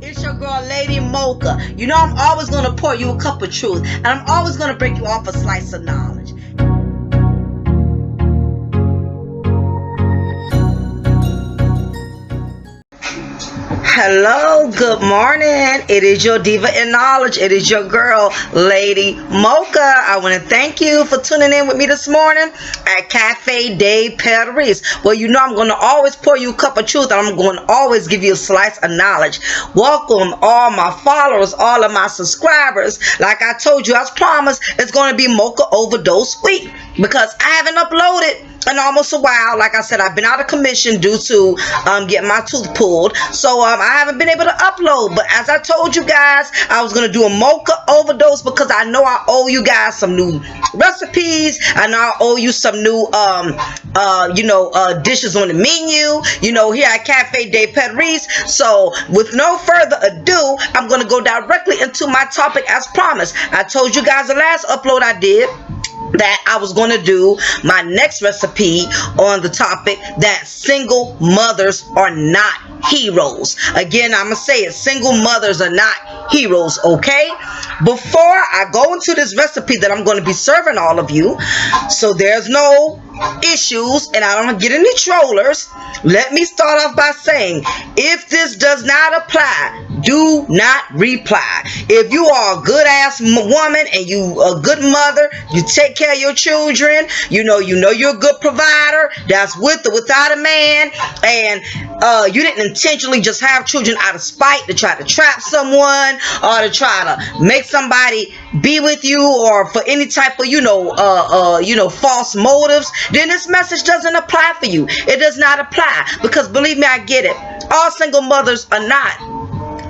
It's your girl, Lady Mocha. You know I'm always going to pour you a cup of truth, and I'm always going to break you off a slice of knowledge. Hello, good morning. It is your diva in knowledge. It is your girl, Lady Mocha. I want to thank you for tuning in with me this morning at Cafe de Paris. Well, you know I'm going to always pour you a cup of truth, and I'm going to always give you a slice of knowledge. Welcome all my followers, all of my subscribers. Like I told you, as promised, it's going to be Mocha Overdose Week because I haven't uploaded in almost a while. Like I said, I've been out of commission due to getting my tooth pulled, so I haven't been able to upload. But as I told you guys, I was gonna do a Mocha Overdose because I know I owe you guys some new recipes. I know I owe you some new dishes on the menu, here at Cafe de Paris. So with no further ado, I'm gonna go directly into my topic as promised. I told you guys the last upload I did that I was going to do my next recipe on the topic that single mothers are not heroes. Again, I'm going to say it, single mothers are not heroes, okay? Before I go into this recipe that I'm going to be serving all of you, so there's no issues and I don't get any trollers, let me start off by saying, if this does not apply, do not reply. If you are a good ass woman and you a good mother, you take care of your children, you know you're a good provider, that's with or without a man, and you didn't intentionally just have children out of spite to try to trap someone or to try to make somebody be with you or for any type of false motives, then this message doesn't apply for you. It does not apply, because believe me, I get it. All single mothers are not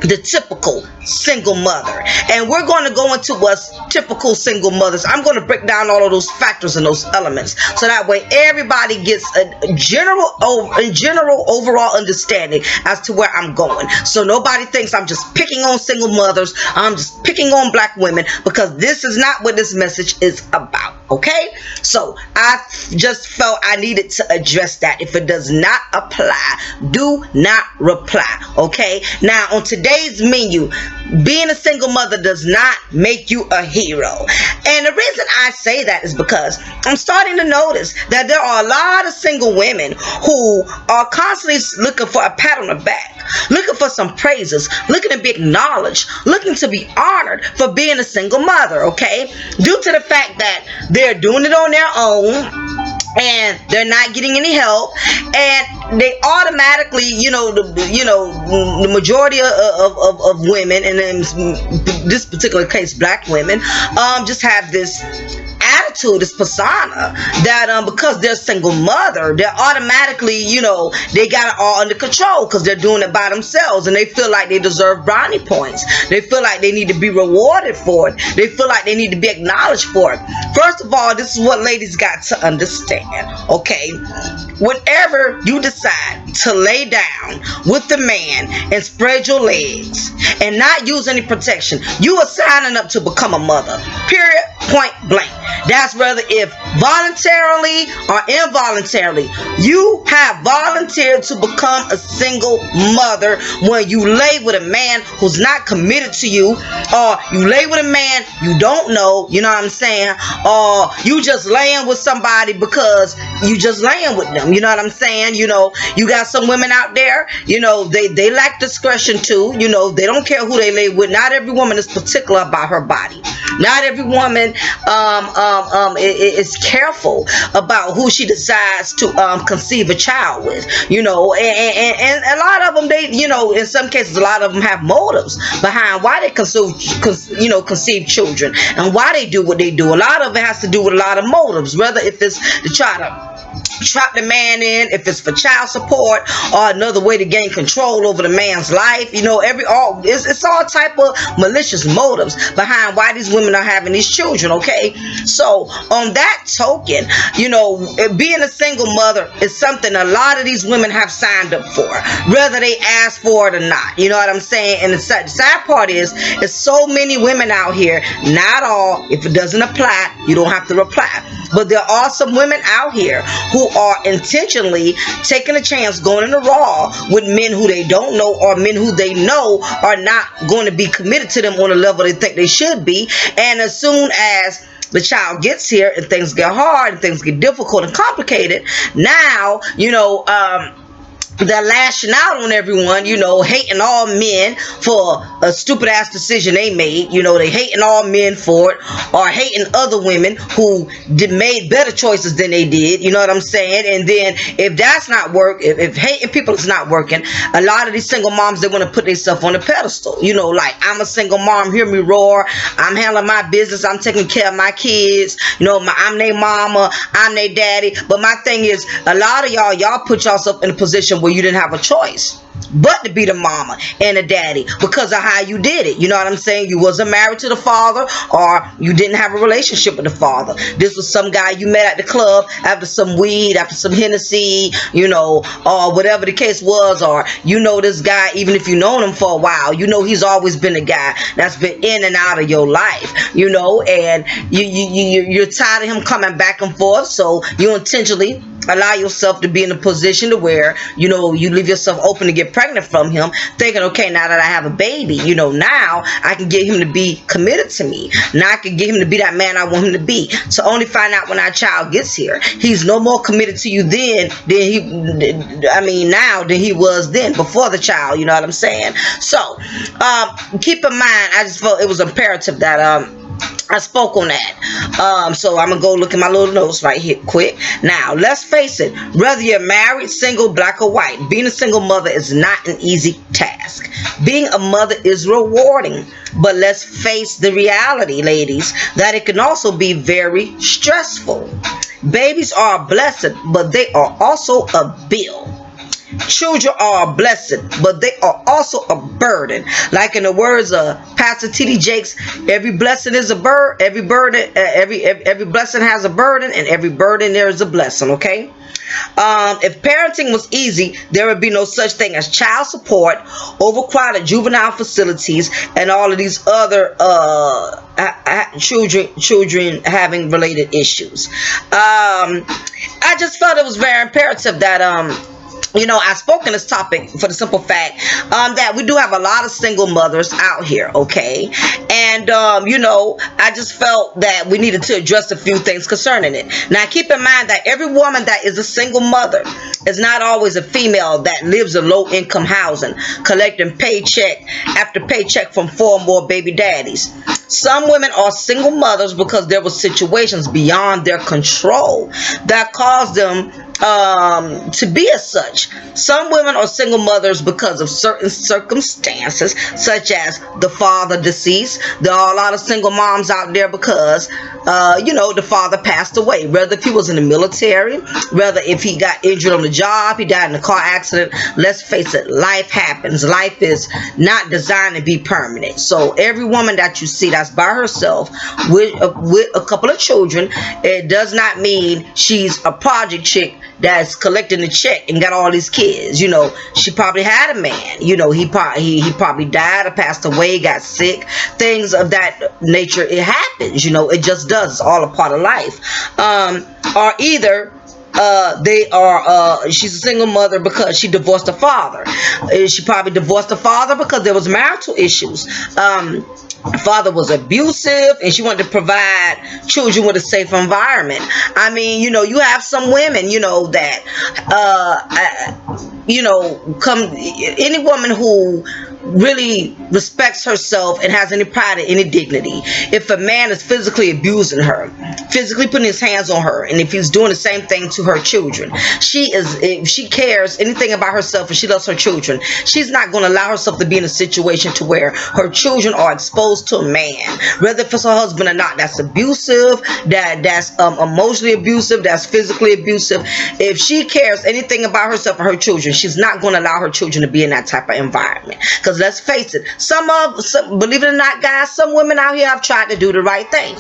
the typical single mother, and we're going to go into what's typical single mothers. I'm going to break down all of those factors and those elements, so that way everybody gets a general overall understanding as to where I'm going. So nobody thinks I'm just picking on single mothers, I'm just picking on black women, because this is not what this message is about. Okay, so I just felt I needed to address that. If it does not apply, do not reply. Okay, now on today's menu, being a single mother does not make you a hero. And the reason I say that is because I'm starting to notice that there are a lot of single women who are constantly looking for a pat on the back, looking for some praises, looking to be acknowledged, looking to be honored for being a single mother, okay? Due to the fact that they're doing it on their own and they're not getting any help, and they automatically, the majority of women, and in this particular case black women, just have this attitude, this persona that because they're a single mother, they're automatically, they got it all under control because they're doing it by themselves, and they feel like they deserve brownie points. They feel like they need to be rewarded for it. They feel like they need to be acknowledged for it. First of all, this is what ladies got to understand, okay? Whenever you decide to lay down with the man and spread your legs and not use any protection, you are signing up to become a mother. Period. Point blank. That's whether if voluntarily or involuntarily, you have volunteered to become a single mother when you lay with a man who's not committed to you, or you lay with a man you don't know, you know what I'm saying, or you just laying with somebody because you just laying with them, you know what I'm saying. You got some women out there, they lack discretion too, they don't care who they lay with. Not every woman is particular about her body. Not every woman is careful about who she decides to conceive a child with, and a lot of them, they, in some cases, a lot of them have motives behind why they conceive children and why they do what they do. A lot of it has to do with a lot of motives, whether if it's to try to trap the man in, if it's for child support or another way to gain control over the man's life, it's all type of malicious motives behind why these women are having these children, okay? So on that token, being a single mother is something a lot of these women have signed up for, whether they ask for it or not, you know what I'm saying? And the sad part is so many women out here, not all, if it doesn't apply, you don't have to reply, but there are some women out here who are intentionally taking a chance going in the raw with men who they don't know, or men who they know are not going to be committed to them on the level they think they should be. And as soon as the child gets here and things get hard and things get difficult and complicated, now, they're lashing out on everyone, hating all men for a stupid ass decision they made. They hating all men for it, or hating other women who made better choices than they did. You know what I'm saying? And then if that's not if hating people is not working, a lot of these single moms, they want to put themselves on a pedestal. Like, I'm a single mom, hear me roar, I'm handling my business, I'm taking care of my kids, I'm their mama, I'm their daddy. But my thing is, a lot of y'all put yourself in a position where you didn't have a choice but to be the mama and the daddy because of how you did it. You know what I'm saying? You wasn't married to the father, or you didn't have a relationship with the father. This was some guy you met at the club after some weed, after some Hennessy, or whatever the case was. Or this guy, even if you known him for a while, he's always been a guy that's been in and out of your life, and you're tired of him coming back and forth, so you intentionally allow yourself to be in a position to where you leave yourself open to get pregnant from him, thinking, okay, now that I have a baby, now I can get him to be committed to me. Now I can get him to be that man I want him to be. To only find out when our child gets here, he's no more committed to you now than he was then, before the child. You know what I'm saying? So keep in mind, I just felt it was imperative that I spoke on that. So I'm gonna go look at my little notes right here quick. Now, let's face it, whether you're married, single, black or white, being a single mother is not an easy task. Being a mother is rewarding, but let's face the reality, ladies, that it can also be very stressful. Babies are a blessing, but they are also a bill. Children are a blessing, but they are also a burden. Like in the words of Pastor T.D. Jakes, every blessing is a burden. Every blessing has a burden, and every burden there is a blessing. Okay. If parenting was easy, there would be no such thing as child support, overcrowded juvenile facilities, and all of these other children having related issues. I just felt it was very imperative that I spoke on this topic for the simple fact that we do have a lot of single mothers out here, okay? And, I just felt that we needed to address a few things concerning it. Now, keep in mind that every woman that is a single mother is not always a female that lives in low-income housing, collecting paycheck after paycheck from 4 or more baby daddies. Some women are single mothers because there were situations beyond their control that caused them to be as such. Some women are single mothers because of certain circumstances, such as the father deceased. There are a lot of single moms out there because the father passed away, whether if he was in the military, whether if he got injured on the job, he died in a car accident. Let's face it, life happens. Life is not designed to be permanent. So every woman that you see that's by herself with a couple of children, it does not mean she's a project chick that's collecting the check and got all these kids. She probably had a man. He probably died or passed away, got sick, things of that nature. It happens. It just does. It's all a part of life. Or either she's a single mother because she divorced her father. She probably divorced her father because there was marital issues. Father was abusive, and she wanted to provide children with a safe environment. You have some women, that any woman who really respects herself and has any pride and any dignity. If a man is physically abusing her, physically putting his hands on her, and if he's doing the same thing to her children, if she cares anything about herself and she loves her children, she's not going to allow herself to be in a situation to where her children are exposed to a man, whether if it's her husband or not, that's abusive, that's emotionally abusive, that's physically abusive. If she cares anything about herself and her children, she's not going to allow her children to be in that type of environment. Because let's face it, some believe it or not, guys, some women out here have tried to do the right thing.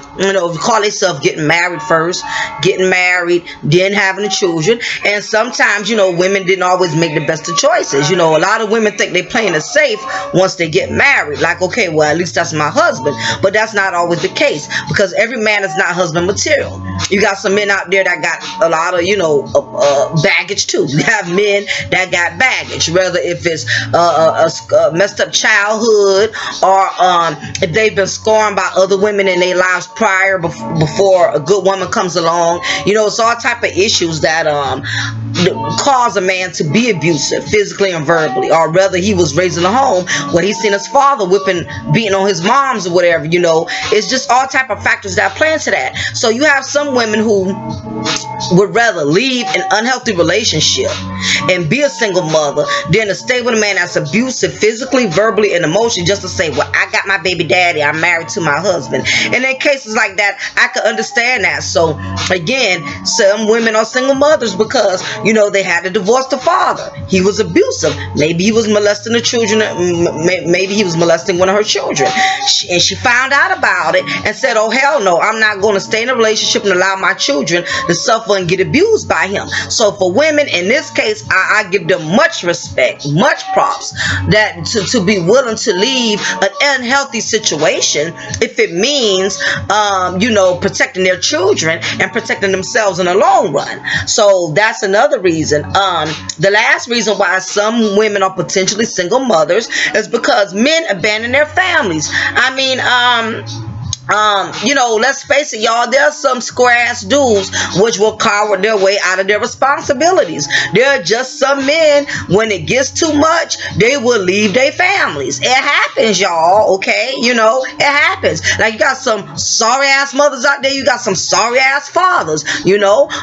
Call themselves getting married first, getting married, then having the children. And sometimes, women didn't always make the best of choices. A lot of women think they're playing it safe once they get married. Like, okay, well, at least that's my husband. But that's not always the case, because every man is not husband material. you got some men out there that got a lot of, baggage too. You have men that got baggage, whether if it's a messed up childhood, or if they've been scorned by other women in their lives prior, before a good woman comes along. It's all type of issues that cause a man to be abusive physically and verbally, or whether he was raised in a home where he's seen his father beating on his moms or whatever. It's just all type of factors that play into that. So you have some women who would rather leave an unhealthy relationship and be a single mother than to stay with a man that's abusive physically, verbally, and emotionally, just to say, well, I got my baby daddy, I'm married to my husband. And in cases like that, I could understand that. So again, some women are single mothers because they had to divorce the father. He was abusive. Maybe he was molesting the children. Maybe he was molesting one of her children, and she found out about it and said, oh hell no, I'm not going to stay in a relationship and allow my children to suffer and get abused by him. So for women in this case, I give them much respect, much props, that to be willing to leave an unhealthy situation if it means protecting their children and protecting themselves in the long run. So that's another reason. The last reason why some women are potentially single mothers is because men abandon their families. I mean, let's face it, y'all, there's some square ass dudes which will cower their way out of their responsibilities. There are just some men, when it gets too much, they will leave their families. It happens, y'all, okay? It happens. Like, you got some sorry ass mothers out there, you got some sorry ass fathers.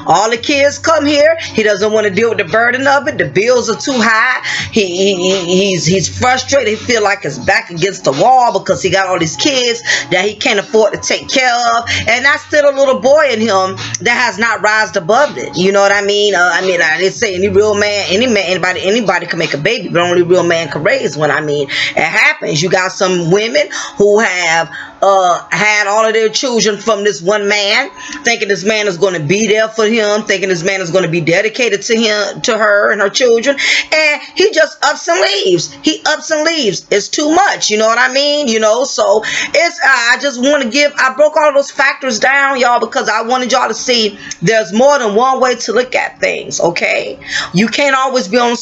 All the kids come here, he doesn't want to deal with the burden of it, the bills are too high, he's frustrated, he feel like his back against the wall because he got all these kids that he can't afford to take care of, and that's still a little boy in him that has not rised above it. You know what I mean? I didn't say any real man, anybody can make a baby, but only real man can raise one. It happens. You got some women who have had all of their children from this one man, thinking this man is going to be there for him, thinking this man is going to be dedicated to him, to her and her children, and he just ups and leaves. It's too much. You know what I mean? So I broke all those factors down, y'all, because I wanted y'all to see there's more than one way to look at things, okay? You can't always be on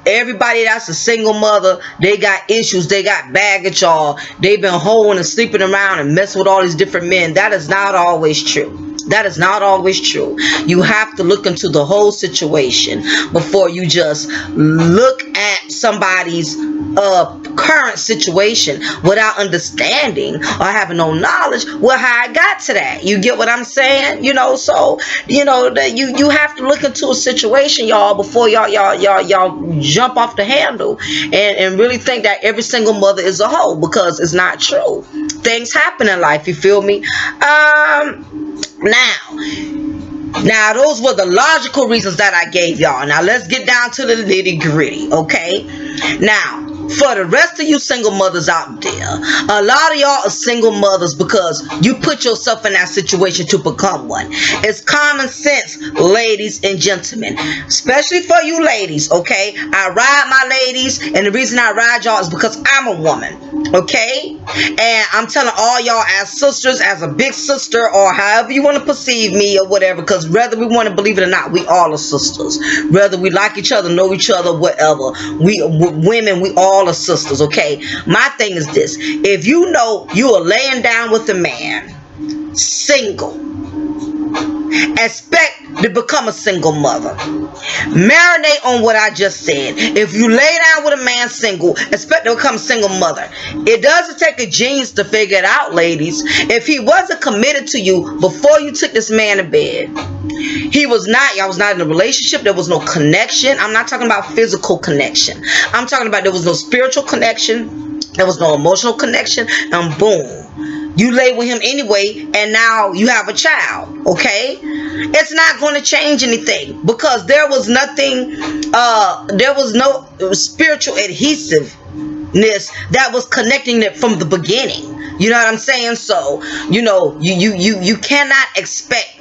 everybody that's a single mother, they got issues, they got baggage, or they've been hoeing and sleeping around and messing with all these different men. That is not always true. That is not always true. You have to look into the whole situation before you just look at somebody's current situation without understanding or having no knowledge how I got to that. You get what I'm saying? So you have to look into a situation, y'all, before y'all jump off the handle and really think that every single mother is a hoe, because it's not true. Things happen in life, you feel me? Now, those were the logical reasons that I gave y'all. Now, let's get down to the nitty gritty, okay? Now, for the rest of you single mothers out there, a lot of y'all are single mothers because you put yourself in that situation to become one. It's common sense, ladies and gentlemen, especially for you ladies, okay? I ride my ladies, and the reason I ride y'all is because I'm a woman, okay? And I'm telling all y'all as sisters, as a big sister, or however you want to perceive me or whatever, because whether we want to believe it or not, we all are sisters. Whether we like each other, know each other, whatever, women, we all are sisters, okay? My thing is this: if you know you are laying down with a man, single, expect to become a single mother. Marinate on what I just said. If you lay down with a man single, expect to become a single mother. It doesn't take a genius to figure it out, ladies. If he wasn't committed to you before you took this man to bed, y'all was not in a relationship, there was no connection. I'm not talking about physical connection. I'm talking about there was no spiritual connection, there was no emotional connection, and boom, you lay with him anyway, and now you have a child, okay? It's not going to change anything, because there was nothing, there was no spiritual adhesiveness that was connecting it from the beginning. You know what I'm saying? So, you cannot expect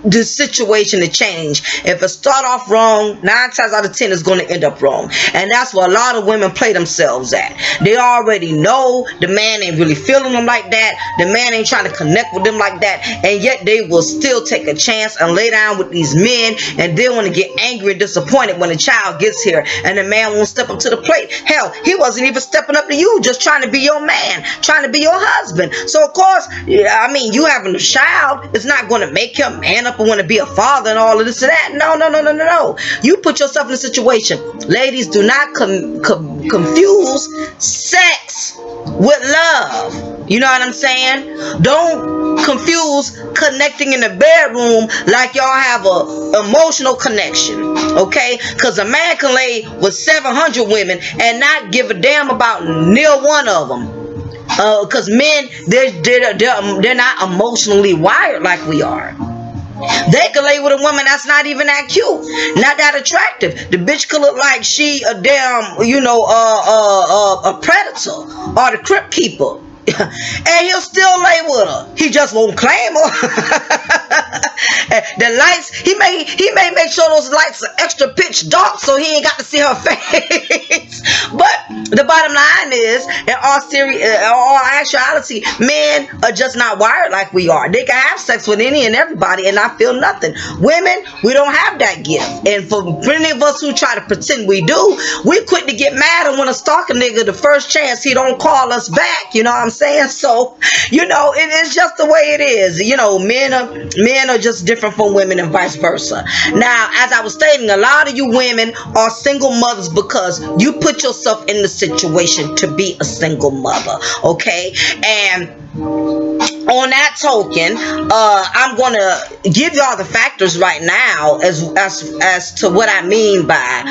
the situation to change. If it start off wrong, 9 times out of 10 it's going to end up wrong. And that's where a lot of women play themselves at. They already know the man ain't really feeling them like that. The man ain't trying to connect with them like that. And yet they will still take a chance and lay down with these men, and they want to get angry and disappointed when the child gets here and the man won't step up to the plate. Hell, he wasn't even stepping up to you, just trying to be your man, trying to be your husband. So of course, I mean, you having a child is not going to make him man up and want to be a father and all of this and that. No. You put yourself in a situation. Ladies, do not confuse sex with love. You know what I'm saying? Don't confuse connecting in the bedroom like y'all have a emotional connection. Okay? Because a man can lay with 700 women and not give a damn about near one of them. Because men, they're not emotionally wired like we are. They could lay with a woman that's not even that cute, not that attractive. The bitch could look like she a damn, a predator or the crypt keeper. And he'll still lay with her. He just won't claim her. The lights, he may make sure those lights are extra pitch dark so he ain't got to see her face. But the bottom line is, in all actuality, men are just not wired like we are. They can have sex with any and everybody and not feel nothing. Women, we don't have that gift. And for many of us who try to pretend we do, we quick to get mad and want to stalk a nigga the first chance he don't call us back. You know what I'm saying? So, it's just the way it is. Men are just different from women and vice versa. Now, as I was stating, a lot of you women are single mothers because you put yourself in the situation to be a single mother. Okay? And on that token, I'm gonna give y'all the factors right now as to what I mean by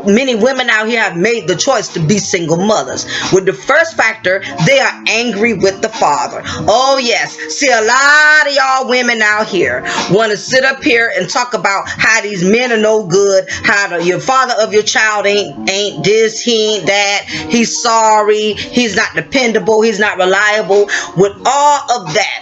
many women out here have made the choice to be single mothers. With the first factor, they are angry with the father. Oh yes, see, a lot of y'all women out here want to sit up here and talk about how these men are no good, how your father of your child ain't this, he ain't that, he's sorry, he's not dependable, he's not reliable. With all of that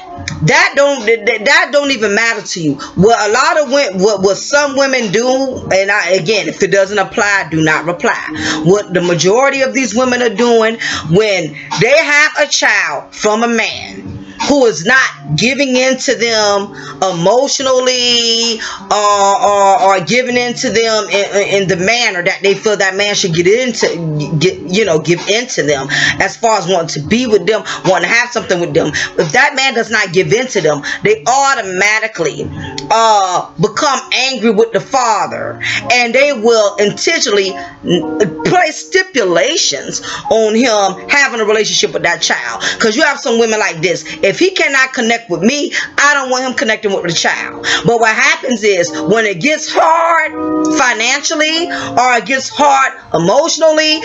don't even matter to you. What a lot of women, what some women do, and again, if it doesn't apply, do not reply. What the majority of these women are doing when they have a child from a man who is not giving in to them emotionally or giving in to them in the manner that they feel that man should give into them, as far as wanting to be with them, wanting to have something with them. If that man does not give in to them, they automatically become angry with the father, and they will intentionally place stipulations on him having a relationship with that child. Because you have some women like this: if he cannot connect with me, I don't want him connecting with the child. But what happens is, when it gets hard financially or it gets hard emotionally,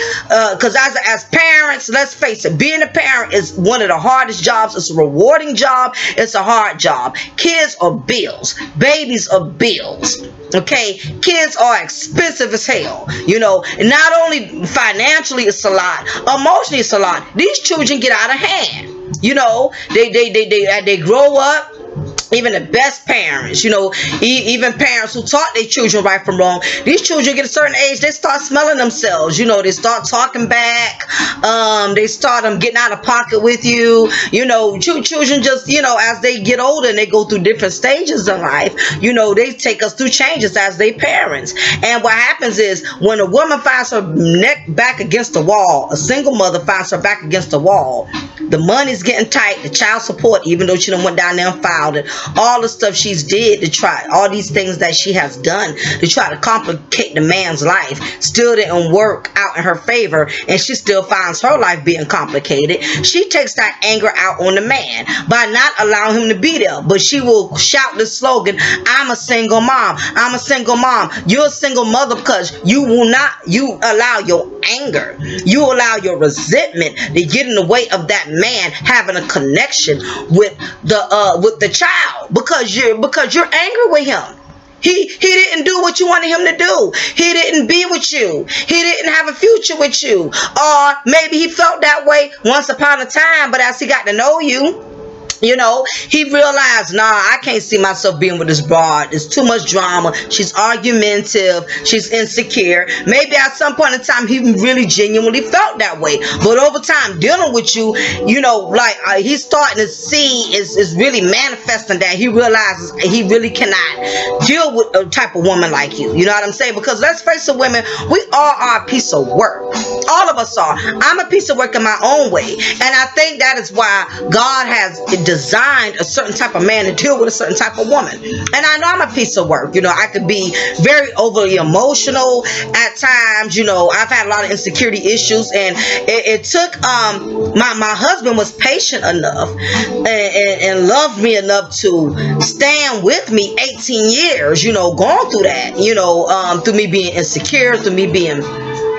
because as parents, let's face it, being a parent is one of the hardest jobs. It's a rewarding job. It's a hard job. Kids are bills. Babies are bills. Okay, kids are expensive as hell. Not only financially it's a lot, emotionally it's a lot. These children get out of hand. They grow up. Even the best parents, even parents who taught their children right from wrong, these children get a certain age, they start smelling themselves. They start talking back. They start getting out of pocket with you. Children just, as they get older and they go through different stages in life, they take us through changes as they parents. And what happens is, when a woman finds her neck back against the wall, a single mother finds her back against the wall, the money's getting tight, the child support, even though she done went down there and filed it, all the stuff she's did to try, all these things that she has done to try to complicate the man's life, still didn't work out in her favor, and she still finds her life being complicated. She takes that anger out on the man by not allowing him to be there. But she will shout the slogan, I'm a single mom. I'm a single mom. You're a single mother because you allow your anger, you allow your resentment to get in the way of that man having a connection with the child, because you're angry with him. He didn't do what you wanted him to do. He didn't be with you. He didn't have a future with you. Or maybe he felt that way once upon a time, but as he got to know you, You know, he realized, nah, I can't see myself being with this broad. It's too much drama. She's argumentative. She's insecure. Maybe at some point in time, he really genuinely felt that way. But over time, dealing with you, you know, like he's starting to see is really manifesting that he realizes he really cannot deal with a type of woman like you. You know what I'm saying? Because let's face it, women, we all are a piece of work. All of us are. I'm a piece of work in my own way. And I think that is why God has designed a certain type of man to deal with a certain type of woman. And I know I'm a piece of work. You know, I could be very overly emotional at times. You know, I've had a lot of insecurity issues, and it took my husband was patient enough and loved me enough to stand with me 18 years, you know, going through that, you know, through me being insecure, through me being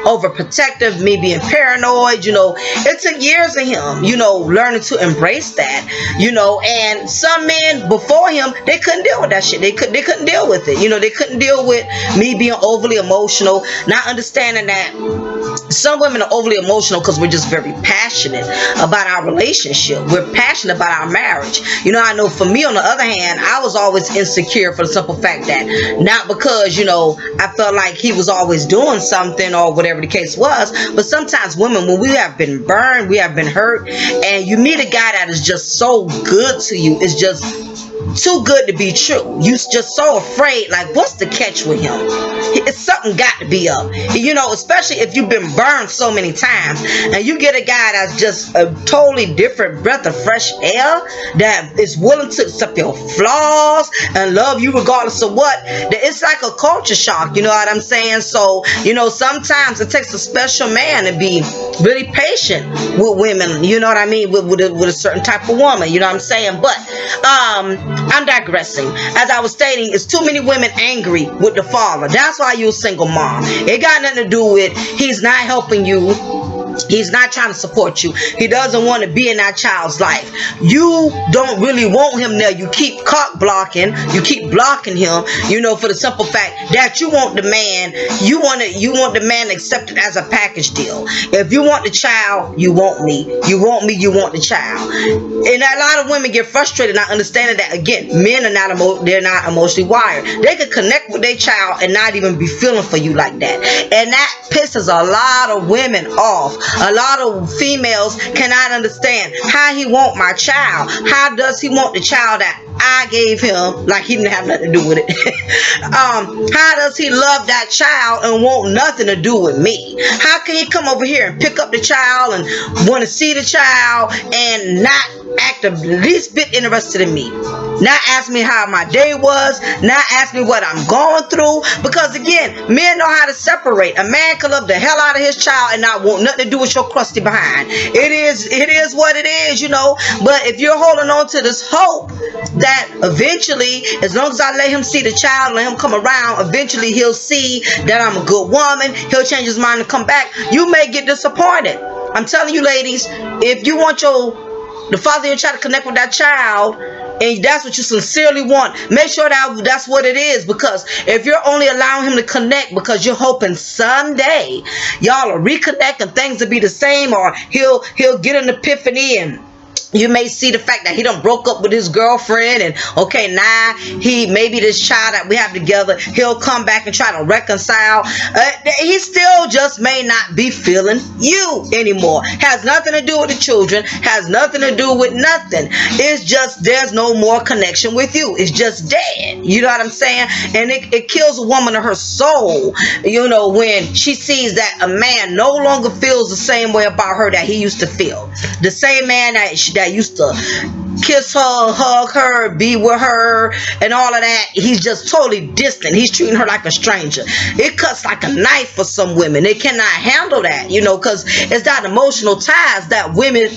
overprotective, me being paranoid. You know, it took years of him, you know, learning to embrace that, you know. And some men before him, they couldn't deal with that shit. They couldn't deal with it. You know, they couldn't deal with me being overly emotional, not understanding that some women are overly emotional because we're just very passionate about our relationship. We're passionate about our marriage. You know, I know for me, on the other hand, I was always insecure for the simple fact that not because, you know, I felt like he was always doing something or whatever the case was, but sometimes women, when we have been burned, we have been hurt, and you meet a guy that is just so good to you, it's just too good to be true. You just so afraid, like, what's the catch with him? It's something got to be up. You know, especially if you've been burned so many times and you get a guy that's just a totally different breath of fresh air, that is willing to accept your flaws and love you regardless of what. It's like a culture shock, you know what I'm saying? So, you know, sometimes it takes a special man to be really patient with women, you know what I mean, with a certain type of woman, you know what I'm saying? But I'm digressing. As I was stating, it's too many women angry with the father. That's why you're a single mom. It got nothing to do with he's not helping you. He's not trying to support you. He doesn't want to be in that child's life. You don't really want him there. You keep cock blocking. You keep blocking him, you know, for the simple fact that you want the man. You want the man accepted as a package deal. If you want the child, you want me. You want me, you want the child. And a lot of women get frustrated not understanding that, again, men are they're not emotionally wired. They could connect with their child and not even be feeling for you like that. And that pisses a lot of women off. A lot of females cannot understand how he want my child. How does he want the child that I gave him, like he didn't have nothing to do with it? How does he love that child and want nothing to do with me? How can he come over here and pick up the child and want to see the child and not act the least bit interested in me? Not ask me how my day was, not ask me what I'm going through. Because again, men know how to separate. A man can love the hell out of his child and not want nothing to do with your crusty behind. It is what it is, you know. But if you're holding on to this hope that eventually, as long as I let him see the child, let him come around, eventually he'll see that I'm a good woman, he'll change his mind and come back, you may get disappointed. I'm telling you, ladies, if you want the father of your child to connect with that child, and that's what you sincerely want, make sure that that's what it is. Because if you're only allowing him to connect because you're hoping someday y'all will reconnect and things will be the same, or he'll get an epiphany, and you may see the fact that he done broke up with his girlfriend, and okay, now maybe this child that we have together, he'll come back and try to reconcile. He still just may not be feeling you anymore. Has nothing to do with the children, has nothing to do with nothing. It's just there's no more connection with you. It's just dead. You know what I'm saying? And it kills a woman in her soul, you know, when she sees that a man no longer feels the same way about her that he used to feel. The same man that used to kiss her, hug her, be with her, and all of that, he's just totally distant. He's treating her like a stranger. It cuts like a knife for some women. They cannot handle that, you know, because it's that emotional ties that women,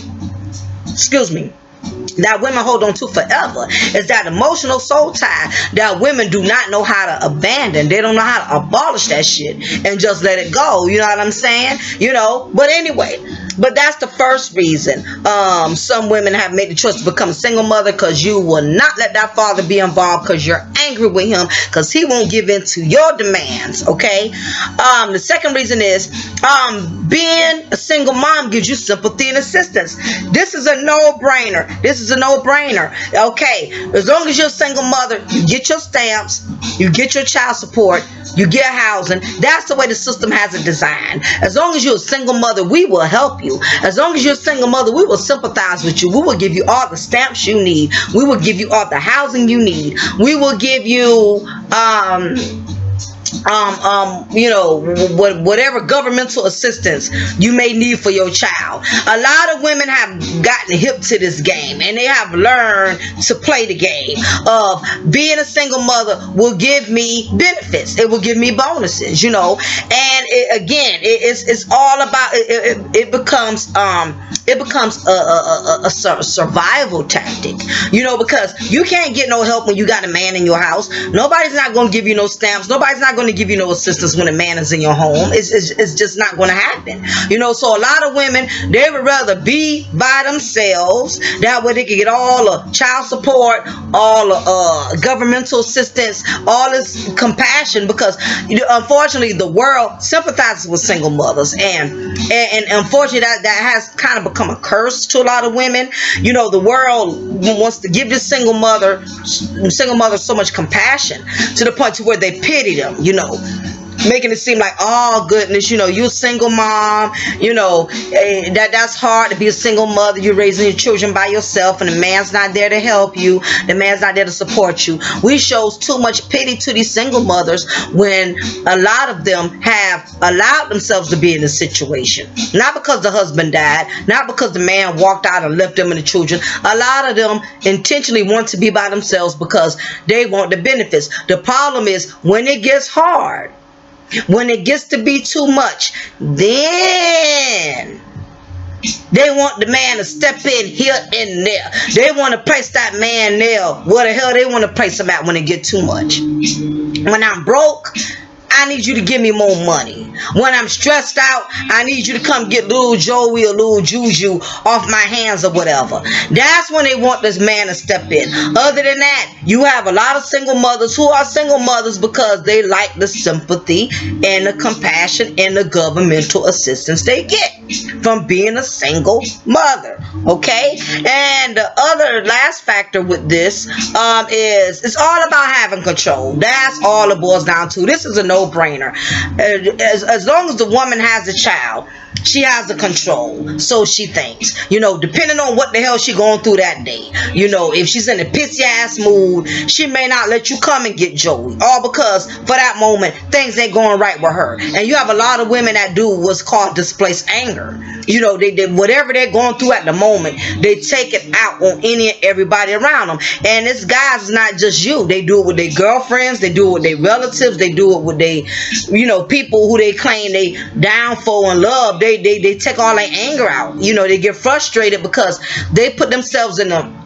that women hold on to forever. It's that emotional soul tie that women do not know how to abandon. They don't know how to abolish that shit and just let it go. You know what I'm saying? You know, but anyway, But that's the first reason. Some women have made the choice to become a single mother because you will not let that father be involved because you're angry with him because he won't give in to your demands. Okay. The second reason is being a single mom gives you sympathy and assistance. This is a no-brainer. This is a no-brainer. Okay. As long as you're a single mother, you get your stamps, you get your child support, you get housing. That's the way the system has it designed. As long as you're a single mother, we will help you. As long as you're a single mother, we will sympathize with you. We will give you all the stamps you need. We will give you all the housing you need. We will give you whatever governmental assistance you may need for your child. A lot of women have gotten hip to this game and they have learned to play the game of being a single mother will give me benefits. It will give me bonuses, and it's all about it becomes a survival tactic, because you can't get no help when you got a man in your house. Nobody's not going to give you no stamps. Nobody's not going to give you no assistance when a man is in your home. It's just not going to happen. So a lot of women, they would rather be by themselves. That way they can get all the child support, all the governmental assistance, all this compassion, because unfortunately the world sympathizes with single mothers, and unfortunately that has kind of become a curse to a lot of women. The world wants to give this single mother so much compassion to the point to where they pity them, making it seem like, oh goodness, you're a single mom, that's hard to be a single mother. You're raising your children by yourself and the man's not there to help you. The man's not there to support you. We shows too much pity to these single mothers when a lot of them have allowed themselves to be in this situation. Not because the husband died, not because the man walked out and left them and the children. A lot of them intentionally want to be by themselves because they want the benefits. The problem is when it gets hard, when it gets to be too much, then they want the man to step in here and there. They want to place that man there. Where the hell they want to place him at when it get too much? When I'm broke, I need you to give me more money. When I'm stressed out, I need you to come get little Joey or little Juju off my hands or whatever. That's when they want this man to step in. Other than that, you have a lot of single mothers who are single mothers because they like the sympathy and the compassion and the governmental assistance they get from being a single mother. Okay? And the other last factor with this is it's all about having control. That's all it boils down to. This is a no-brainer. As long as the woman has a child, she has the control, so she thinks. Depending on what the hell she going through that day. If she's in a pissy ass mood, she may not let you come and get Joey, all because for that moment things ain't going right with her. And you have a lot of women that do what's called displaced anger. They whatever they're going through at the moment, they take it out on any and everybody around them. And this guys is not just you. They do it with their girlfriends, they do it with their relatives, they do it with their people who they claim they down for and love. They take all their anger out. They get frustrated because they put themselves in a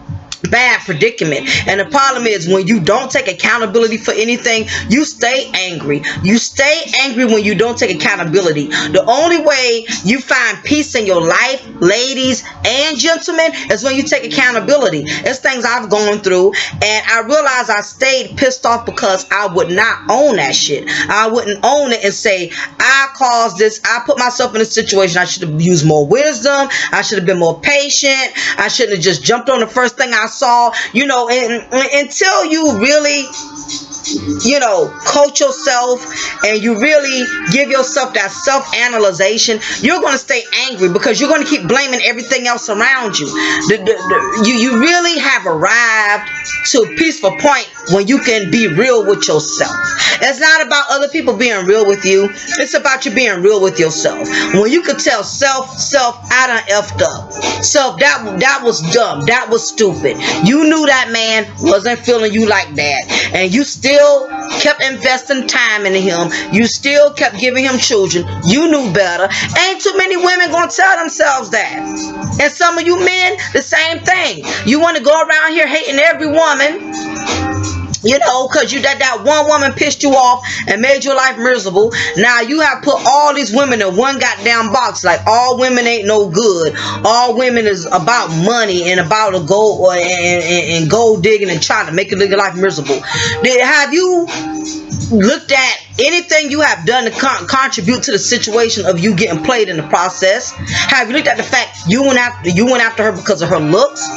bad predicament. And the problem is when you don't take accountability for anything, you stay angry. You stay angry when you don't take accountability. The only way you find peace in your life, ladies and gentlemen, is when you take accountability. It's things I've gone through, and I realized I stayed pissed off because I would not own that shit. I wouldn't own it and say, I caused this. I put myself in a situation. I should have used more wisdom. I should have been more patient. I shouldn't have just jumped on the first thing I saw, and until you really coach yourself and you really give yourself that self-analyzation, you're going to stay angry because you're going to keep blaming everything else around you. You really have arrived to a peaceful point when you can be real with yourself. It's not about other people being real with you. It's about you being real with yourself. When you can tell self, I done effed up. Self, that was dumb. That was stupid. You knew that man wasn't feeling you like that. And you still kept investing time into him. You still kept giving him children. You knew better. Ain't too many women gonna tell themselves that. And some of you men, the same thing. You want to go around here hating every woman. You know, because you that one woman pissed you off and made your life miserable. Now you have put all these women in one goddamn box. Like, all women ain't no good. All women is about money and about a gold, or and gold digging and trying to make your life miserable. Have you looked at anything you have done to contribute to the situation of you getting played in the process? Have you looked at the fact you went after her because of her looks,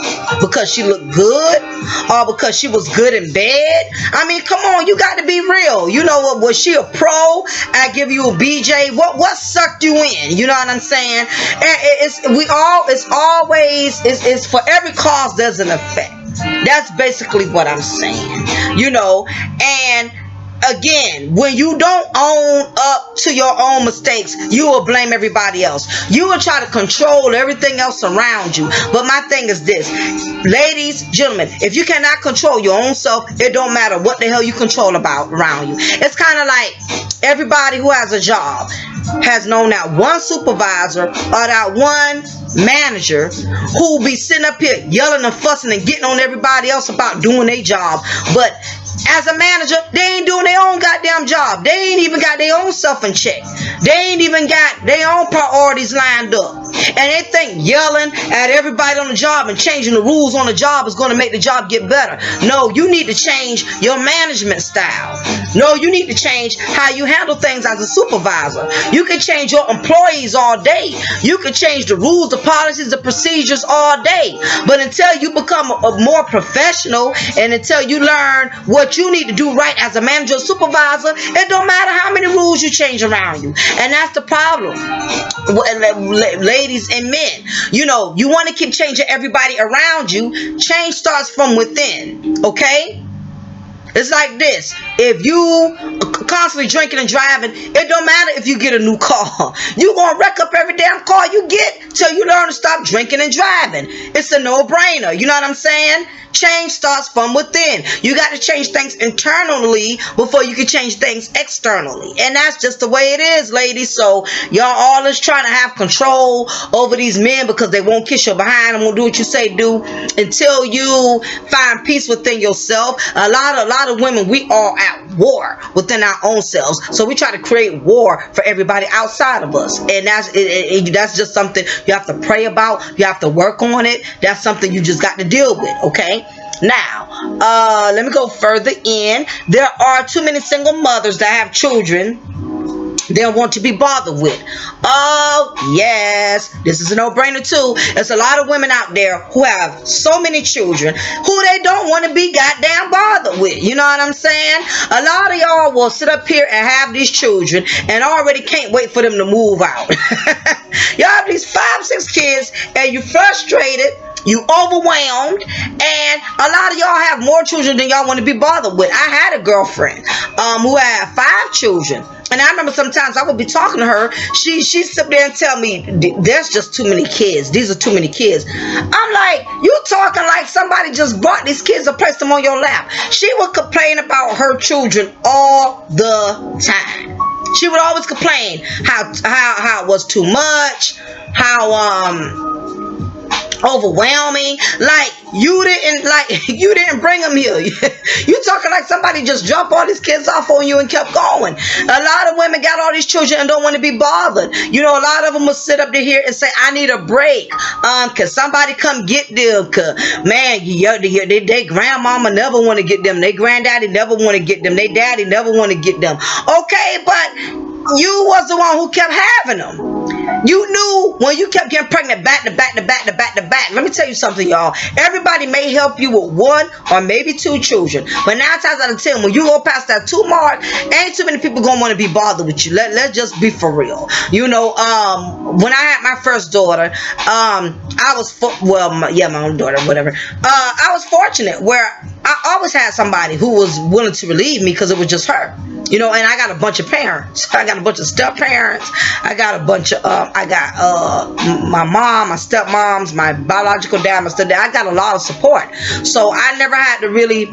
because she looked good, or because she was good in bed? I mean, come on, you got to be real. You know what? Was she a pro? I give you a BJ. What sucked you in? You know what I'm saying? And it's for every cause there's an effect. That's basically what I'm saying. You know, and again, when you don't own up to your own mistakes, you will blame everybody else. You will try to control everything else around you. But my thing is this, ladies, gentlemen, if you cannot control your own self, it don't matter what the hell you control about around you. It's kind of like everybody who has a job has known that one supervisor or that one manager who be sitting up here yelling and fussing and getting on everybody else about doing their job. But as a manager, they ain't doing their own goddamn job. They ain't even got their own self in check. They ain't even got their own priorities lined up. And they think yelling at everybody on the job and changing the rules on the job is going to make the job get better. No, you need to change your management style. No, you need to change how you handle things as a supervisor. You can change your employees all day. You can change the rules, the policies, the procedures all day. But until you become a more professional, and until you learn what you need to do right as a manager or supervisor, it don't matter how many rules you change around you. And that's the problem, ladies and men. You know, you want to keep changing everybody around you. Change starts from within. Okay? It's like this. If you constantly drinking and driving, it don't matter if you get a new car. You gonna wreck up every damn car you get till you learn to stop drinking and driving. It's a no-brainer. You know what I'm saying? Change starts from within. You got to change things internally before you can change things externally. And that's just the way it is, ladies. So y'all always trying to have control over these men because they won't kiss your behind and won't do what you say do until you find peace within yourself. A lot of women, we are at war within our own selves. So we try to create war for everybody outside of us. And that's just something you have to pray about. You have to work on it. That's something you just got to deal with, okay? Now, let me go further in. There are too many single mothers that have children they don't want to be bothered with. Oh, yes. This is a no-brainer, too. There's a lot of women out there who have so many children who they don't want to be goddamn bothered with. You know what I'm saying? A lot of y'all will sit up here and have these children and already can't wait for them to move out. Y'all have these 5-6 kids and you're frustrated. You overwhelmed, and a lot of y'all have more children than y'all want to be bothered with. I had a girlfriend who had 5 children, and I remember sometimes I would be talking to her. She'd sit there and tell me, "There's just too many kids. These are too many kids." I'm like, "You talking like somebody just brought these kids and placed them on your lap?" She would complain about her children all the time. She would always complain how it was too much, how overwhelming. Like you didn't bring them here. You talking like somebody just dropped all these kids off on you and kept going. A lot of women got all these children and don't want to be bothered. You know, a lot of them will sit up here and say, "I need a break. Can somebody come get them? Cause man, they grandmama never want to get them. They granddaddy never want to get them. They daddy never want to get them." Okay, but you was the one who kept having them. You knew when you kept getting pregnant back to back to back to back to back. Let me tell you something, y'all. Everybody may help you with 1 or maybe 2 children. But 9 times out of 10, when you go past that 2 mark, ain't too many people gonna want to be bothered with you. Let's just be for real. You know, when I had my first daughter, I was my own daughter, whatever. I was fortunate where I always had somebody who was willing to relieve me because it was just her. You know, and I got a bunch of parents. I got a bunch of step parents. I got a bunch of my mom, my stepmoms, my biological dad, my stepdad. I got a lot of support. So I never had to really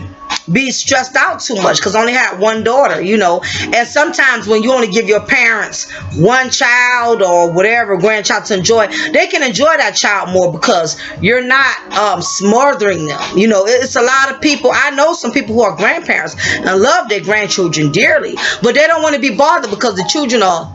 be stressed out too much because I only had one daughter, you know. And sometimes when you only give your parents one child or whatever grandchild to enjoy, they can enjoy that child more because you're not smothering them. You know, it's a lot of people. I know some people who are grandparents and love their grandchildren dearly, but they don't want to be bothered because the children are,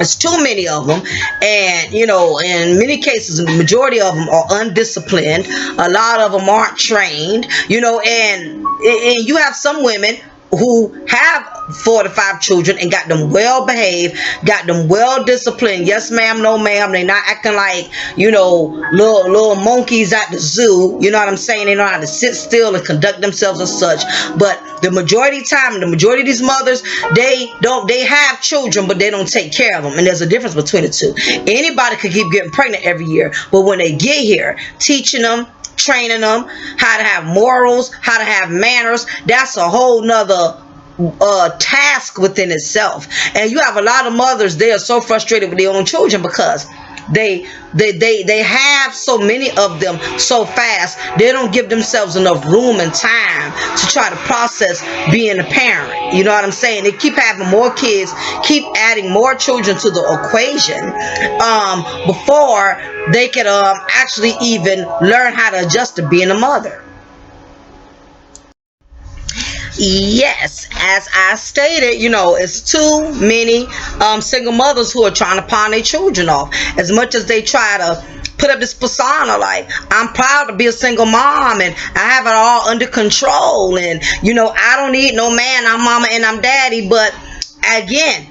it's too many of them, and you know, in many cases the majority of them are undisciplined. A lot of them aren't trained, you know, and you have some women who have 4 to 5 children and got them well behaved, got them well disciplined. Yes ma'am, no ma'am. They not acting like, you know, little monkeys at the zoo. You know what I'm saying? They know how to sit still and conduct themselves as such. But the majority of the time, the majority of these mothers, they have children, but they don't take care of them. And there's a difference between the two. Anybody could keep getting pregnant every year, but when they get here, teaching them, training them how to have morals, how to have manners, that's a whole nother task within itself. And you have a lot of mothers, they are so frustrated with their own children because they have so many of them so fast, they don't give themselves enough room and time to try to process being a parent. You know what I'm saying? They keep having more kids, keep adding more children to the equation before they can actually even learn how to adjust to being a mother. Yes, as I stated, you know, it's too many single mothers who are trying to pawn their children off. As much as they try to put up this persona like, I'm proud to be a single mom and I have it all under control, and you know, I don't need no man, I'm mama and I'm daddy. But again,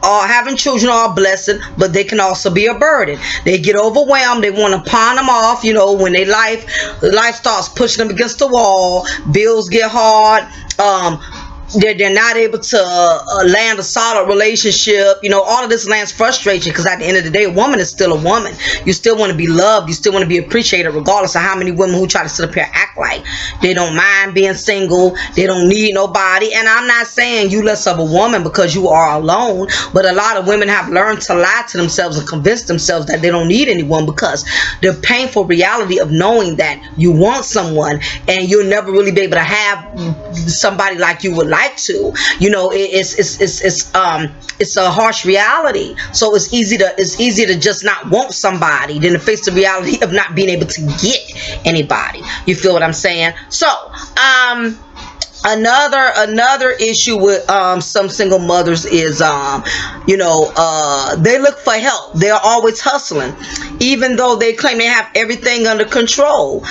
having children are a blessing, but they can also be a burden. They get overwhelmed, they want to pawn them off, you know, when life starts pushing them against the wall, bills get hard, they're not able to land a solid relationship. You know, all of this lands frustration because at the end of the day, a woman is still a woman. You still want to be loved. You still want to be appreciated, regardless of how many women who try to sit up here and act like they don't mind being single. They don't need nobody. And I'm not saying you less of a woman because you are alone, but a lot of women have learned to lie to themselves and convince themselves that they don't need anyone because the painful reality of knowing that you want someone and you'll never really be able to have somebody like you would like to, you know, it's a harsh reality. So it's easy to just not want somebody than to face the reality of not being able to get anybody. You feel what I'm saying? So another issue with some single mothers is you know, they look for help. They're always hustling even though they claim they have everything under control.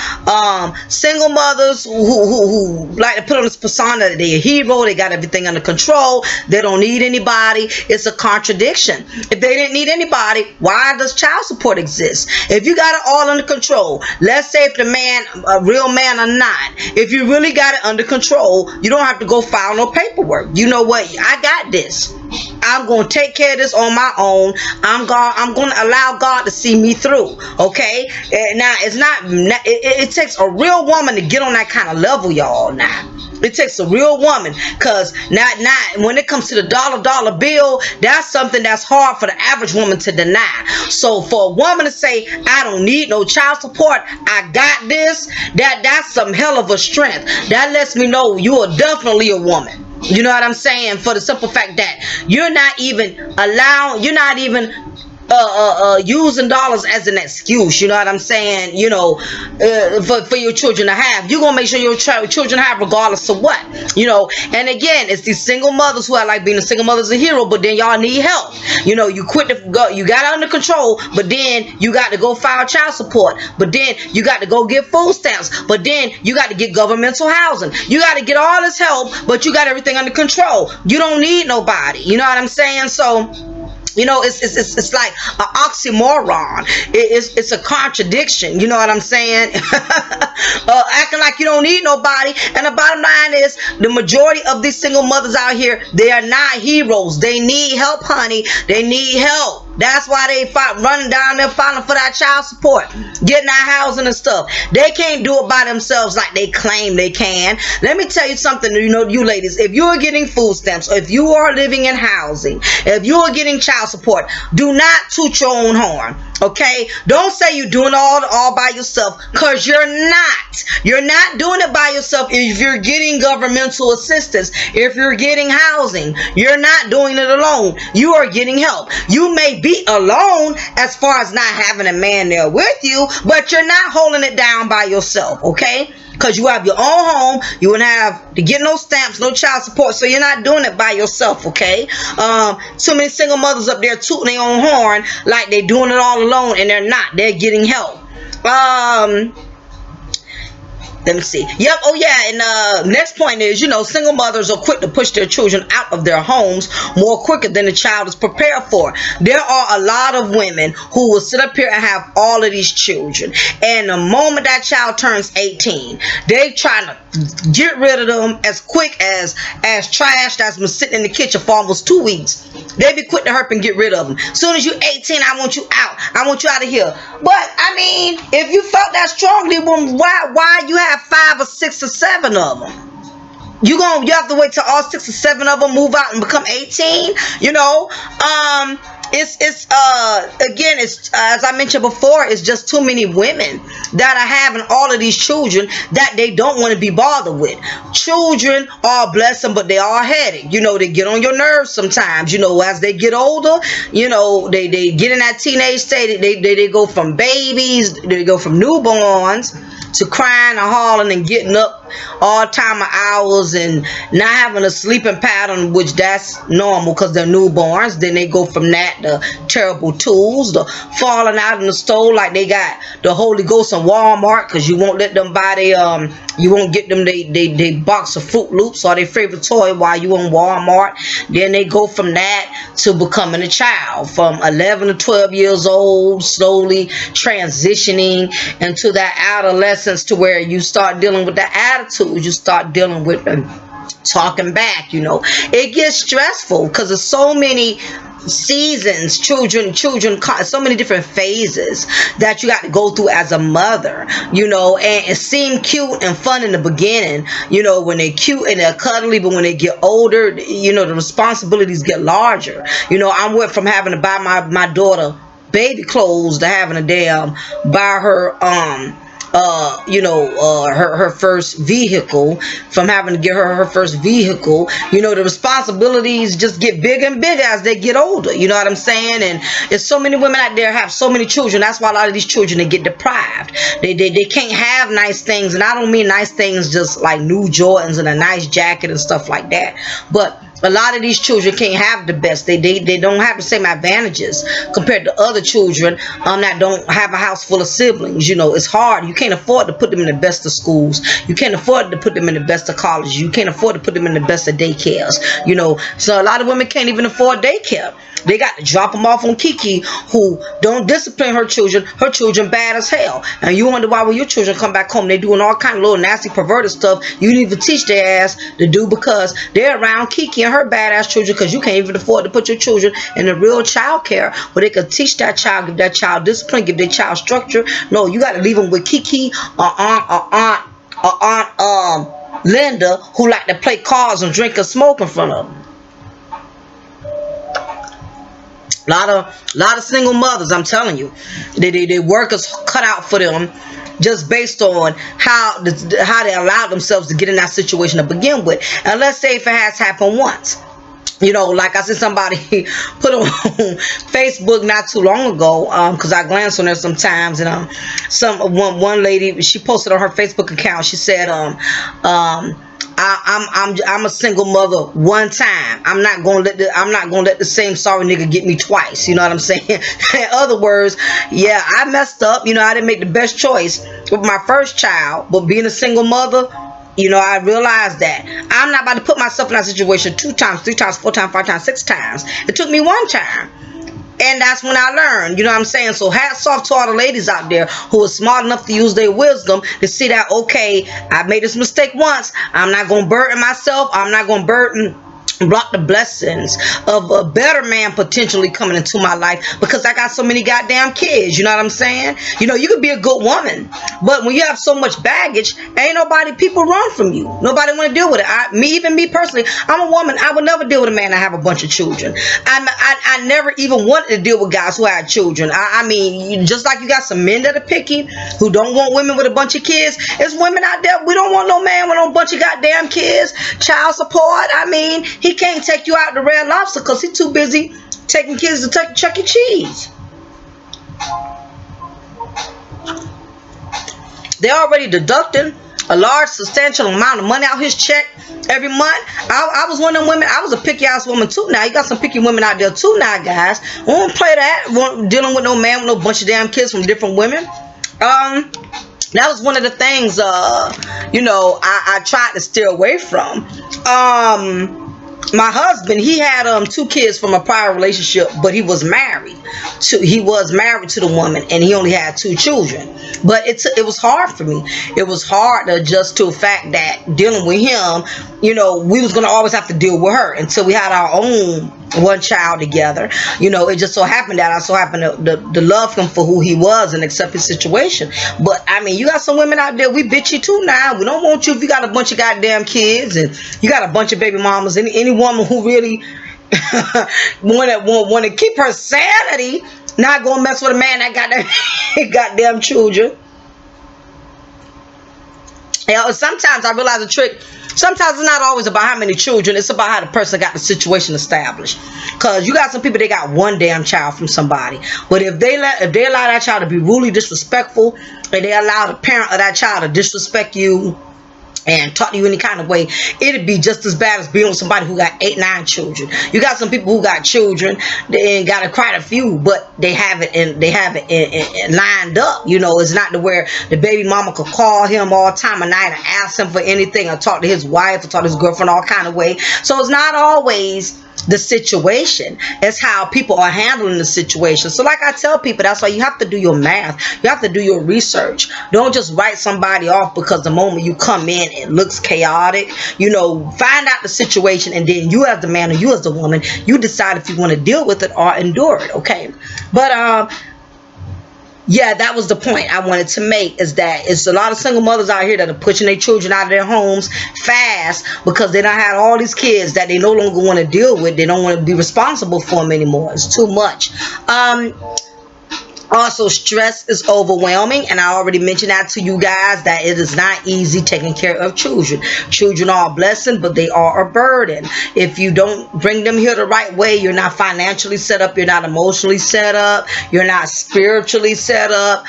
Single mothers who like to put on this persona that they're a hero, they got everything under control, they don't need anybody. It's a contradiction. If they didn't need anybody, why does child support exist? If you got it all under control, let's say if the man a real man or not, if you really got it under control, you don't have to go file no paperwork. You know what? I got this. I'm going to take care of this on my own. I'm going to allow God to see me through. Okay? Now, it's not, it takes a real woman to get on that kind of level, y'all. Now, it takes a real woman, because not when it comes to the dollar bill, that's something that's hard for the average woman to deny. So for a woman to say, I don't need no child support, I got this, that's some hell of a strength. That lets me know you are definitely a woman. You know what I'm saying? For the simple fact that you're not even using dollars as an excuse. You know what I'm saying? You know, for your children to have. You're going to make sure your children have regardless of what. You know, and again, it's these single mothers who are like being a single mother's a hero, but then y'all need help. You know, you quit to go, you got it under control, but then you got to go file child support, but then you got to go get food stamps, but then you got to get governmental housing. You got to get all this help, but you got everything under control. You don't need nobody. You know what I'm saying? So, you know, it's like an oxymoron. It's a contradiction. You know what I'm saying? Acting like you don't need nobody. And the bottom line is, the majority of these single mothers out here, they are not heroes. They need help, honey. They need help. That's why they running down there filing for that child support, getting that housing and stuff. They can't do it by themselves like they claim they can. Let me tell you something, you ladies, if you are getting food stamps, or if you are living in housing, if you are getting child support, do not toot your own horn. Okay, don't say you're doing all by yourself, because you're not. You're not doing it by yourself. If you're getting governmental assistance, if you're getting housing, you're not doing it alone. You are getting help. You may be alone as far as not having a man there with you, but you're not holding it down by yourself. Okay, because you have your own home. You wouldn't have to get no stamps, no child support, so you're not doing it by yourself. Okay, too many single mothers up there tooting their own horn like they're doing it all alone, and they're not. They're getting help. Let me see. Yep. Oh yeah. And next point is, single mothers are quick to push their children out of their homes more quicker than the child is prepared for. There are a lot of women who will sit up here and have all of these children, and the moment that child turns 18, they trying to get rid of them as quick as trash that's been sitting in the kitchen for almost 2 weeks. They be quick to hurp and get rid of them. Soon as you're 18, I want you out. I want you out of here. But I mean, if you felt that strongly, well, why you have 5 or 6 or 7 of them? You have to wait till all 6 or 7 of them move out and become 18. Again, it's as I mentioned before, it's just too many women that are having all of these children that they don't want to be bothered with. Children are a blessing, but they are headache. They get on your nerves sometimes. As they get older, they get in that teenage state. They go from babies, they go from newborns to crying and hollering and getting up all time of hours and not having a sleeping pattern, which that's normal because they're newborns. Then they go from that to terrible tools, to falling out in the stove like they got the Holy Ghost in Walmart, because you won't let them buy you won't get them they box of Fruit Loops or their favorite toy while you in Walmart. Then they go from that to becoming a child, from 11 to 12 years old, slowly transitioning into that adolescence, to where you start dealing with the attitudes, you start dealing with talking back. It gets stressful because there's so many seasons, children, so many different phases that you got to go through as a mother, and it seemed cute and fun in the beginning, when they're cute and they're cuddly, but when they get older, the responsibilities get larger. I went from having to buy my daughter baby clothes to having to buy her her first vehicle, from having to get her first vehicle. The responsibilities just get bigger and bigger as they get older. You know what I'm saying? And there's so many women out there have so many children. That's why a lot of these children, they get deprived. They can't have nice things, and I don't mean nice things just like new Jordans and a nice jacket and stuff like that, but a lot of these children can't have the best. They don't have the same advantages compared to other children that don't have a house full of siblings. It's hard. You can't afford to put them in the best of schools. You can't afford to put them in the best of colleges. You can't afford to put them in the best of daycares. So a lot of women can't even afford daycare. They got to drop them off on Kiki, who don't discipline her children. Her children bad as hell. And you wonder why when your children come back home, they doing all kind of little nasty, perverted stuff you need to teach their ass to do, because they're around Kiki and her badass children, because you can't even afford to put your children in a real child care where they can teach that child, give that child discipline, give their child structure. No, you got to leave them with Kiki or Aunt Linda, who like to play cards and drink and smoke in front of them. A lot of single mothers, I'm telling you, they work is cut out for them, just based on how they allow themselves to get in that situation to begin with. And let's say if it has happened once. Like I said, somebody put on Facebook not too long ago, because I glance on there sometimes, and one lady, she posted on her Facebook account, she said, I'm a single mother one time. I'm not gonna let the same sorry nigga get me twice. You know what I'm saying? In other words, yeah, I messed up. I didn't make the best choice with my first child, but being a single mother, I realized that I'm not about to put myself in that situation 2 times, 3 times, 4 times, 5 times, 6 times. It took me 1 time. And that's when I learned, you know what I'm saying? So hats off to all the ladies out there who are smart enough to use their wisdom to see that, okay, I made this mistake once. I'm not going to burden myself. I'm not going to burden block the blessings of a better man potentially coming into my life because I got so many goddamn kids. You know what I'm saying? You know, you could be a good woman, but when you have so much baggage, ain't nobody, people run from you. Nobody want to deal with it. Even me personally, I'm a woman. I would never deal with a man that have a bunch of children. I never even wanted to deal with guys who had children. I mean, just like you got some men that are picky, who don't want women with a bunch of kids, there's women out there, we don't want no man with a bunch of goddamn kids, child support. I mean, he can't take you out to Red Lobster because he's too busy taking kids to Chuck E. Cheese. They're already deducting a large, substantial amount of money out his check every month. I was one of them women. I was a picky ass woman too. Now you got some picky women out there too. Now, guys, we won't play that. We won't dealing with no man with no bunch of damn kids from different women. That was one of the things, you know, I tried to steer away from. My husband, he had 2 kids from a prior relationship, but he was married to the woman, and he only had 2 children. But it was hard for me. It was hard to adjust to the fact that dealing with him, you know, we was gonna always have to deal with her until we had our own one child together. You know, it just so happened that I so happened to love him for who he was and accept his situation. But I mean, you got some women out there, we bitchy too now. We don't want you if you got a bunch of goddamn kids and you got a bunch of baby mamas. Any woman who really want to keep her sanity, not gonna mess with a man that got that goddamn children. You know, sometimes I realize a trick. Sometimes it's not always about how many children. It's about how the person got the situation established. Because you got some people, they got one damn child from somebody. But if they allow that child to be rudely disrespectful, and they allow the parent of that child to disrespect you and talk to you any kind of way, it'd be just as bad as being with somebody who got 8, 9 children. You got some people who got children, they ain't got quite a few, but they have it lined up. You know, it's not to where the baby mama could call him all time of night and ask him for anything, or talk to his wife, or talk to his girlfriend all kind of way. So it's not always the situation, it's how people are handling the situation. So like I tell people, that's why you have to do your math, you have to do your research. Don't just write somebody off because the moment you come in it looks chaotic. You know, find out the situation, and then you as the man or you as the woman, you decide if you want to deal with it or endure it. Okay, but yeah, that was the point I wanted to make, is that it's a lot of single mothers out here that are pushing their children out of their homes fast because they don't have all these kids that they no longer want to deal with. They don't want to be responsible for them anymore. It's too much. Also, stress is overwhelming, and I already mentioned that to you guys, that it is not easy taking care of children. Children are a blessing, but they are a burden. If you don't bring them here the right way, you're not financially set up, you're not emotionally set up, you're not spiritually set up.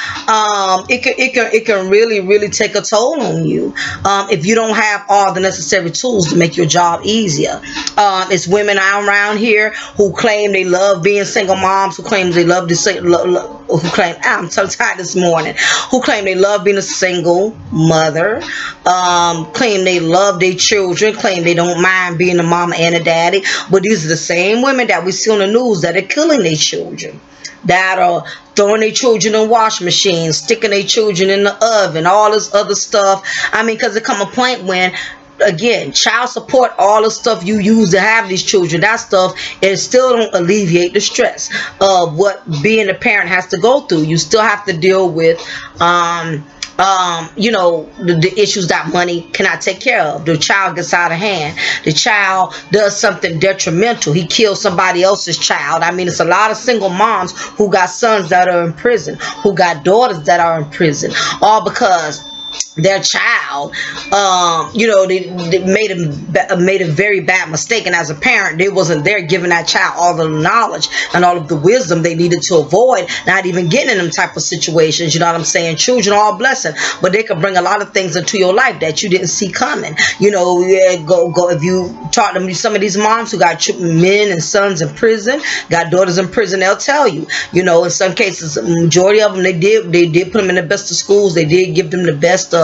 It can really take a toll on you if you don't have all the necessary tools to make your job easier. It's women around here who claim they love being single moms, who claim they love to who claim, I'm so tired this morning, who claim they love being a single mother, claim they love their children, claim they don't mind being a mama and a daddy. But these are the same women that we see on the news that are killing their children, that are throwing their children in wash machines, sticking their children in the oven, all this other stuff. I mean, because there come a point when, again, child support, all the stuff you use to have these children, that stuff, it still don't alleviate the stress of what being a parent has to go through. You still have to deal with you know, the issues that money cannot take care of. The child gets out of hand, the child does something detrimental, he kills somebody else's child. I mean, it's a lot of single moms who got sons that are in prison, who got daughters that are in prison, all because their child, you know, they made a very bad mistake, and as a parent, they wasn't there giving that child all the knowledge and all of the wisdom they needed to avoid not even getting in them type of situations. You know what I'm saying? Children are a blessing, but they can bring a lot of things into your life that you didn't see coming. You know, go if you talk to some of these moms who got men and sons in prison, got daughters in prison, they'll tell you, you know, in some cases, the majority of them, they did put them in the best of schools, they did give them the best of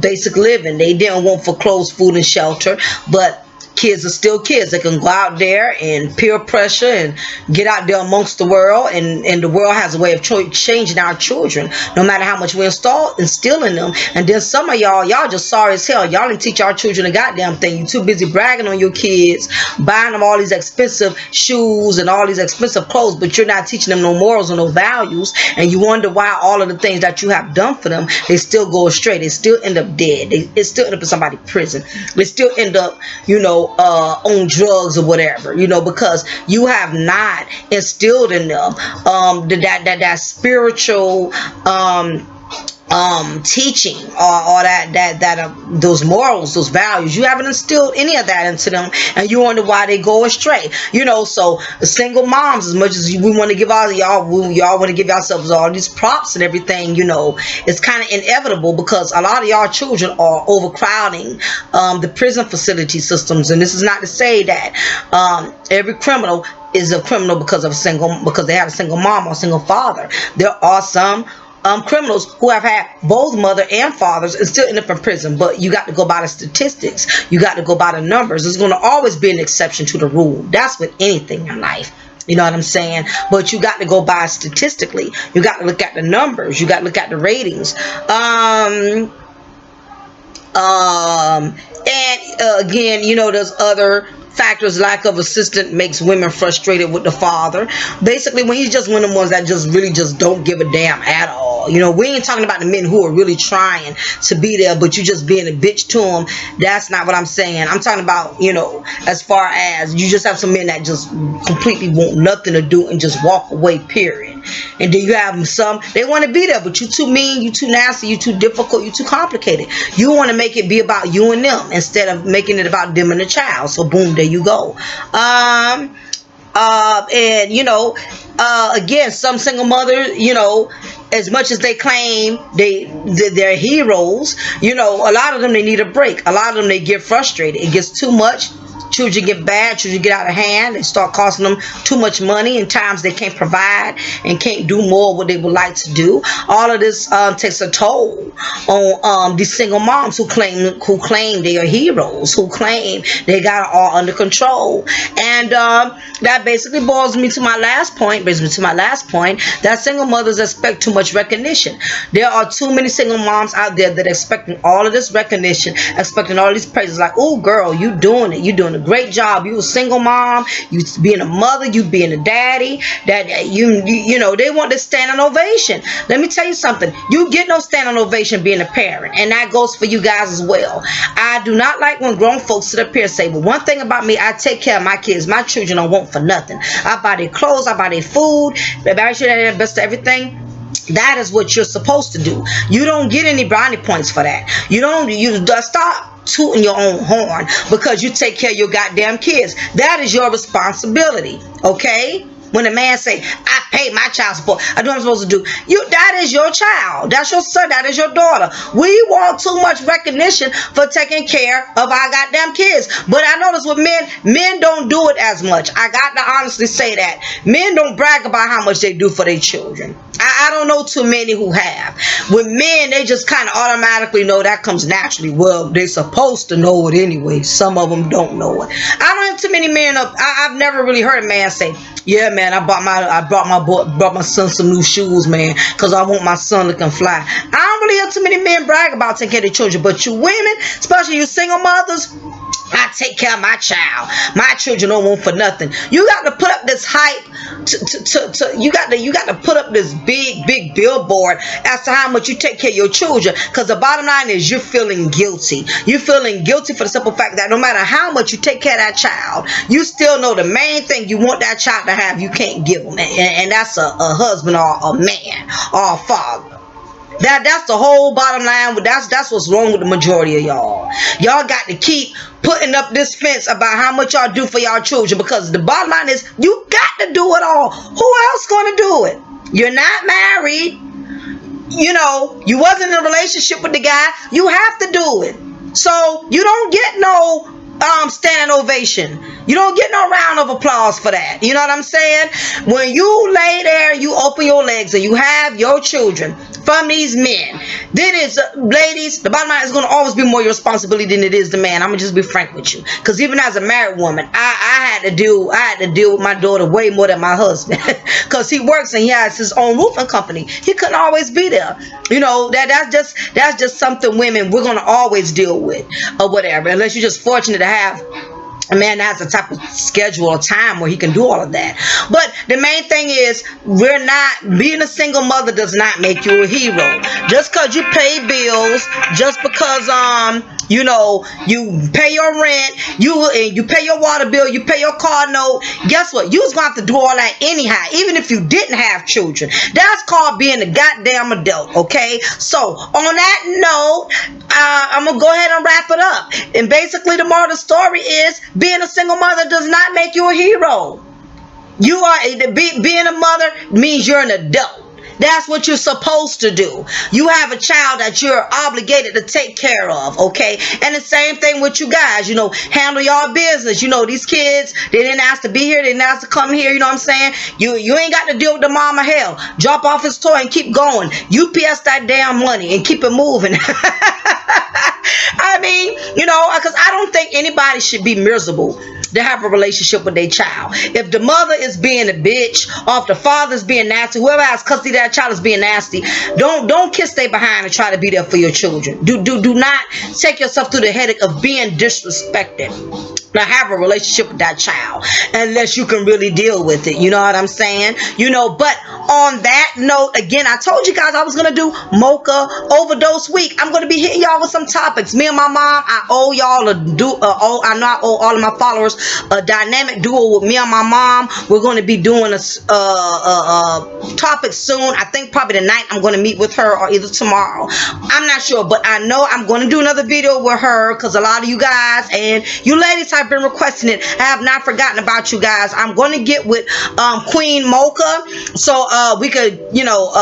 basic living. They didn't want for clothes, food, and shelter, but kids are still kids. They can go out there and peer pressure and get out there amongst the world, and the world has a way of changing our children, no matter how much we instill in them. And then some of y'all just sorry as hell. Y'all didn't teach our children a goddamn thing. You too busy bragging on your kids, buying them all these expensive shoes and all these expensive clothes, but you're not teaching them no morals or no values. And you wonder why all of the things that you have done for them, they still go astray. They still end up dead. They still end up in somebody's prison. They still end up, on drugs or whatever, because you have not instilled in them that spiritual teaching or that those morals, those values. You haven't instilled any of that into them, and you wonder why they go astray. So single moms, as much as we want to give y'all want to give yourselves all these props and everything, it's kind of inevitable, because a lot of y'all children are overcrowding the prison facility systems. And this is not to say that every criminal is a criminal because they have a single mom or a single father. There are some criminals who have had both mother and fathers and still end up in prison. But you got to go by the statistics. You got to go by the numbers. There's going to always be an exception to the rule. That's with anything in life. You know what I'm saying? But you got to go by statistically. You got to look at the numbers. You got to look at the ratings. Again, there's other factors. Lack of assistance makes women frustrated with the father. Basically, when he's just one of the ones that just really just don't give a damn at all. We ain't talking about the men who are really trying to be there, but you just being a bitch to them. That's not what I'm saying. I'm talking about, as far as you just have some men that just completely want nothing to do and just walk away, period. And then you have some, they want to be there, but you too mean, you too nasty, you too difficult, you too complicated. You want to make it be about you and them instead of making it about them and the child. So boom, there you go. Again, some single mothers, as much as they claim they're heroes, a lot of them, they need a break. A lot of them, they get frustrated. It gets too much. Children get bad. Children get out of hand. They start costing them too much money, and times they can't provide and can't do more what they would like to do. All of this takes a toll on these single moms who claim they are heroes, who claim they got it all under control. And that basically brings me to my last point, that single mothers expect too much recognition. There are too many single moms out there that are expecting all of this recognition, expecting all these praises, like, oh girl, you doing it, you doing a great job, you a single mom, you being a mother, you being a daddy, that you they want this standing ovation. Let me tell you something, you get no standing ovation being a parent, and that goes for you guys as well. I do not like when grown folks sit up here and say, but one thing about me, I take care of my kids. My children don't want for nothing. I buy their clothes, I buy their food, I should have the best of everything. That is what you're supposed to do. You don't get any brownie points for that. You stop tooting your own horn because you take care of your goddamn kids. That is your responsibility, okay? When a man say, I pay my child support, I do what I'm supposed to do. That is your child. That's your son. That is your daughter. We want too much recognition for taking care of our goddamn kids. But I notice with men don't do it as much. I got to honestly say that. Men don't brag about how much they do for their children. I don't know too many who have. With men, they just kind of automatically know, that comes naturally. Well, they're supposed to know it anyway. Some of them don't know it. I don't have too many men up. I've never really heard a man say, yeah, man, I brought my son some new shoes, man, because I want my son looking fly. I don't really hear too many men brag about taking care of their children. But you women, especially you single mothers, I take care of my child. My children don't want for nothing. You got to put up this hype. You got to put up this big billboard as to how much you take care of your children. Because the bottom line is you're feeling guilty. You're feeling guilty for the simple fact that no matter how much you take care of that child, you still know the main thing you want that child to have, you can't give them. And that's a husband or a man or a father. That's the whole bottom line. That's what's wrong with the majority of y'all. Y'all got to keep putting up this fence about how much y'all do for y'all children, because the bottom line is you got to do it all. Who else gonna do it? You're not married. You wasn't in a relationship with the guy. You have to do it. So you don't get no standing ovation. You don't get no round of applause for that. You know what I'm saying? When you lay there, you open your legs and you have your children from these men, then it's ladies, the bottom line is going to always be more your responsibility than it is the man. I'm gonna just be frank with you, because even as a married woman, I had to deal with my daughter way more than my husband, because he works and he has his own roofing company. He couldn't always be there. You know, that's just something women we're gonna always deal with, or whatever, unless you're just fortunate to have a man that has a type of schedule or time where he can do all of that. But the main thing is, being a single mother does not make you a hero. Just because you pay bills, just because you know, you pay your rent, you pay your water bill, you pay your car note, guess what? You was gonna have to do all that anyhow, even if you didn't have children. That's called being a goddamn adult, okay? So on that note, I'm gonna go ahead and wrap it up. And basically the moral of the story is, being a single mother does not make you a hero. Being a mother means you're an adult. That's what you're supposed to do. You have a child that you're obligated to take care of, okay? And the same thing with you guys, you know, handle y'all business. You know, these kids, they didn't ask to be here, they didn't ask to come here, you know what I'm saying? You ain't got to deal with the mama hell. Drop off his toy and keep going. UPS that damn money and keep it moving. I mean, you know, because I don't think anybody should be miserable to have a relationship with their child. If the mother is being a bitch, or if the father's being nasty, whoever has custody of that child is being nasty, don't kiss their behind and try to be there for your children. Do not take yourself through the headache of being disrespected to have a relationship with that child, unless you can really deal with it. You know what I'm saying? You know, but on that note, again, I told you guys I was gonna do Mocha Overdose Week. I'm gonna be hitting y'all with some topics. Me and my mom, I owe y'all I know I owe all of my followers a dynamic duo with me and my mom. We're going to be doing a topic soon. I think probably tonight I'm going to meet with her, or either tomorrow. I'm not sure, but I know I'm going to do another video with her, because a lot of you guys and you ladies have been requesting it. I have not forgotten about you guys. I'm going to get with Queen Mocha, so we could, you know,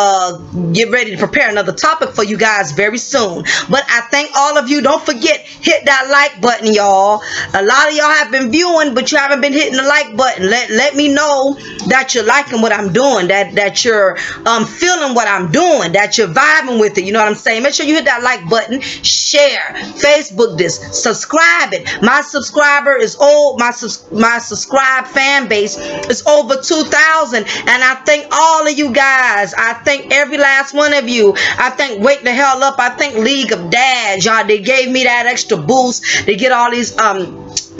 get ready to prepare another topic for you guys very soon. But I thank all of you. Don't forget, hit that like button, y'all. A lot of y'all have been viewing, but you haven't been hitting the like button. Let me know that you're liking what I'm doing, that you're feeling what I'm doing, that you're vibing with it. You know what I'm saying? Make sure you hit that like button, share, Facebook this, subscribe it. My subscriber is old. My subscribe fan base is over 2,000, and I thank all of you guys. I thank every last one of you. I thank Wake the Hell Up. I thank League of Dads, y'all. They gave me that extra boost. They get all these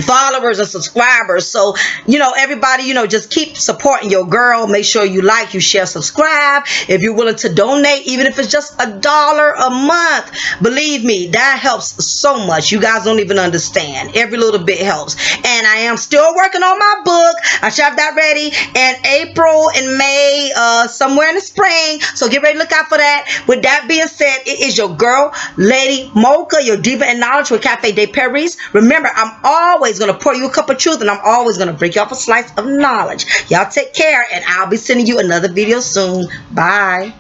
followers and subscribers. So, you know, everybody, you know, just keep supporting your girl. Make sure you like, you share, subscribe. If you're willing to donate, even if it's just $1 a month, believe me, that helps so much. You guys don't even understand. Every little bit helps. And I am still working on my book. I should have that ready in April and May, somewhere in the spring. So get ready to look out for that. With that being said, it is your girl, Lady Mocha, your diva in knowledge with Cafe de Paris. Remember, I'm always going to pour you a cup of truth, and I'm always going to break you off a slice of knowledge. Y'all take care, and I'll be sending you another video soon. Bye.